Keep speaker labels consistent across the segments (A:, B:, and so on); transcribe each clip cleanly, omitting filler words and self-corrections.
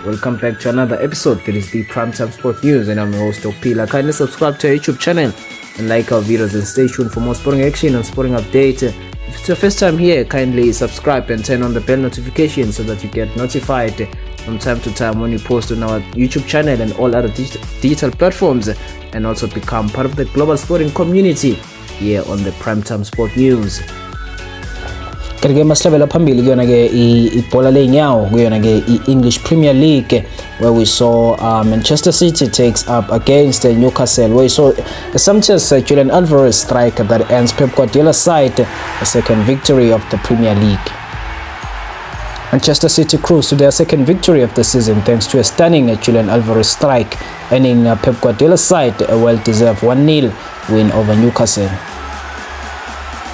A: Welcome back to another episode. That is the Primetime Sport News, and I'm your host Opila. Kindly subscribe to our YouTube channel and like our videos, and stay tuned for more sporting action and sporting update. If it's your first time here, kindly subscribe and turn on the bell notification so that you get notified from time to time when we post on our YouTube channel and all other digital platforms, and also become part of the global sporting community here on the Primetime Sport News. Katika maslabela phambili kuyona ke ibhola lenyawo kuyona ke English Premier League, where we saw Manchester City takes up against Newcastle, where we saw Sanchez Julian Alvarez strike that ends Pep Guardiola's side a second victory of the Premier League. Manchester City cruised to their second victory of the season thanks to a stunning Julian Alvarez strike, earning Pep Guardiola's side a well-deserved 1-0 win over Newcastle.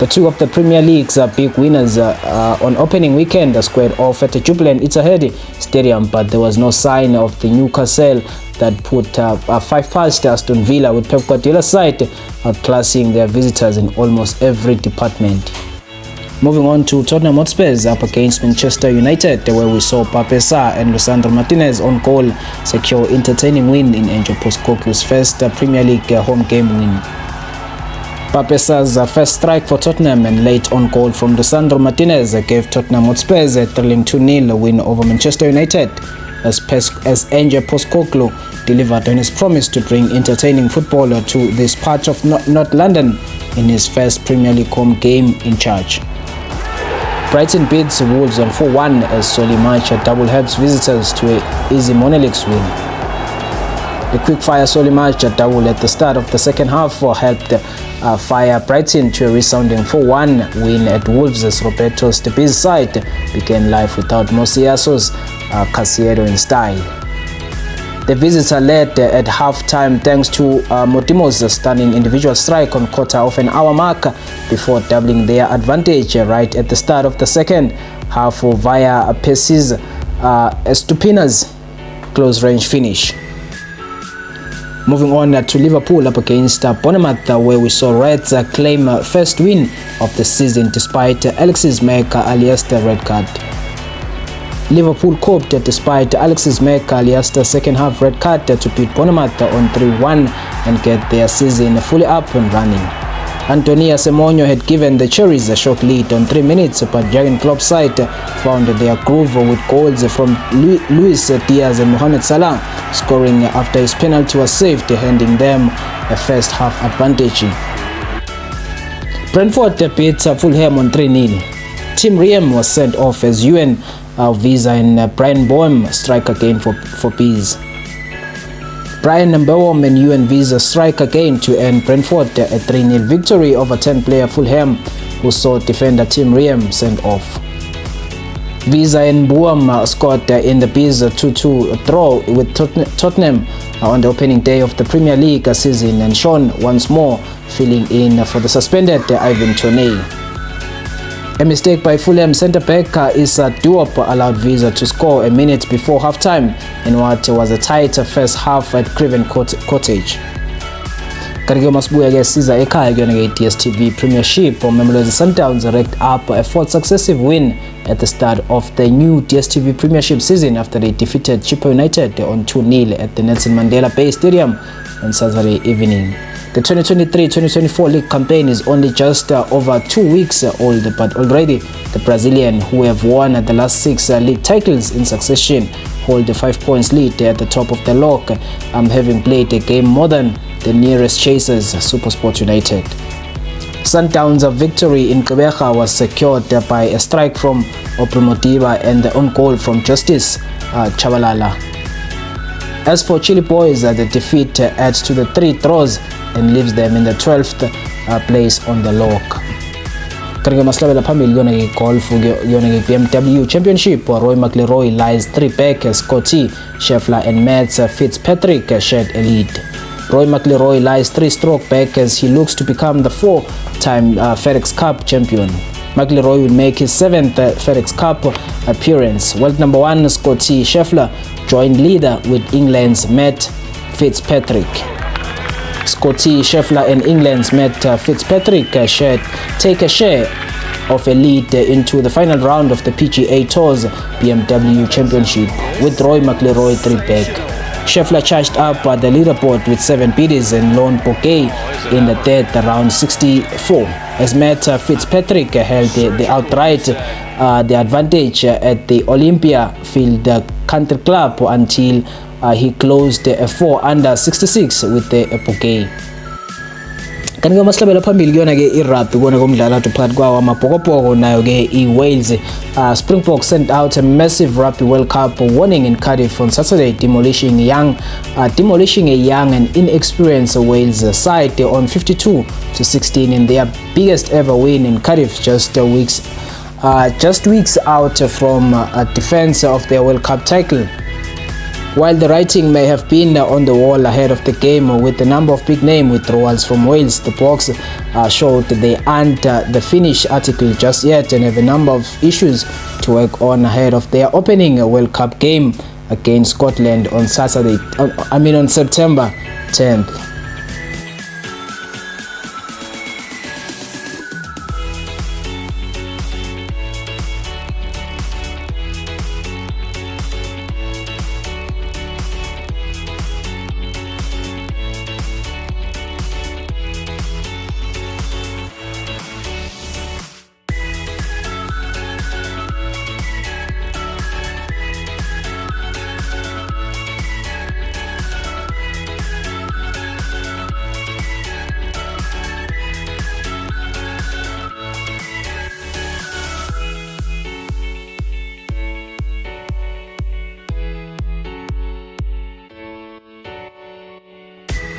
A: The two of the Premier League's big winners on opening weekend squared off at the Jubilant Etihad Stadium, but there was no sign of the Newcastle that put 5 past Aston Villa, with Pep Guardiola's side outclassing their visitors in almost every department. Moving on to Tottenham Hotspurs up against Manchester United, where we saw Pape Sarr and Lisandro Martinez on goal secure entertaining win in Ange Postecoglou's first Premier League home game win. Pape Sarr's first strike for Tottenham and late on goal from Lisandro Martinez gave Tottenham Hotspurs a thrilling 2-0 win over Manchester United, as Ange Postecoglou delivered on his promise to bring entertaining football to this part of North London in his first Premier League home game in charge. Brighton beats Wolves on 4-1 as Solly March double helps visitors to an easy Monolix win. A quick-fire Solly March double at the start of the second half helped fire Brighton to a resounding 4-1 win at Wolves, as Roberto Stepi's side began life without Mosiaso's Casiero in style. The visitor led at half-time thanks to Motimo's stunning individual strike on quarter of an hour mark, before doubling their advantage right at the start of the second half via Percy's Estupina's close-range finish. Moving on to Liverpool up against Bournemouth, where we saw Reds claim first win of the season despite Alexis Mac-Allister's red card. Liverpool coped despite Alexis Mac-Allister's second half red card to beat Bournemouth on 3-1 and get their season fully up and running. Antonio Semenyo had given the Cherries a short lead on 3 minutes, but Jurgen Klopp's side found their groove with goals from Luis Diaz and Mohamed Salah scoring after his penalty was saved, handing them a first half advantage. Brentford beat Fulham on 3-0. Tim Ream was sent off as Ewan Visa and Brian Boehm strike again for Bees. Brian Boehm and Ewan Visa strike again to end Brentford a 3-0 victory over 10-player Fulham, who saw defender Tim Ream sent off. Visa and Boehm scored in the Bees 2-2 draw with Tottenham on the opening day of the Premier League season, and Sean once more filling in for the suspended Ivan Toney. A mistake by Fulham centre-back Issa Diop allowed Visa to score a minute before half-time in what was a tight first half at Craven Cottage. Katika masibuya ke siza ekhaya kuyona ke DSTV Premiership, Mamelodi Sundowns racked up a fourth successive win at the start of the new DSTV Premiership season after they defeated Chippa United on 2-0 at the Nelson Mandela Bay Stadium on Saturday evening. The 2023-2024 league campaign is only just over 2 weeks old, but already the Brazilian, who have won the last 6 league titles in succession, hold a 5 points lead at the top of the log, having played a game more than the nearest chasers, SuperSport United. Sundowns' victory in Gqeberha was secured by a strike from Opremodiba and the own goal from Justice Chabalala. As for Chile Boys, the defeat adds to the 3 draws and leaves them in the 12th place on the log. Katika maslabela phambili kuyona ke golf kuyona ke BMW Championship, Roy McIlroy lies 3 back as Scotty Scheffler and Matt Fitzpatrick shared a lead. Roy McIlroy lies 3 stroke back as he looks to become the 4-time FedEx Cup champion. McIlroy will make his 7th FedEx Cup appearance. World number 1 Scotty Scheffler joined leader with England's Matt Fitzpatrick. Scotty Scheffler and England's Matt Fitzpatrick take a share of a lead into the final round of the PGA Tour's BMW Championship, with Roy McIlroy 3 back. Scheffler charged up the leaderboard with 7 birdies and lone bogey in the third round 64, as Matt Fitzpatrick held the outright the advantage at the Olympia Field Country Club until he closed 4 under 66 with the bogey. Kanti ngamahlabela phambili kuyona ke irugby kona komdlalo phakathi kwawo amabhokobhoko nayo ke iWales. Springboks sent out a massive Rugby World Cup warning in Cardiff on Saturday, demolishing a young and inexperienced Wales side on 52-16 in their biggest ever win in Cardiff, just weeks out from defense of their World Cup title. While the writing may have been on the wall ahead of the game with a number of big-name withdrawals from Wales, the Boks showed they aren't the finished article just yet and have a number of issues to work on ahead of their opening World Cup game against Scotland on September 10th.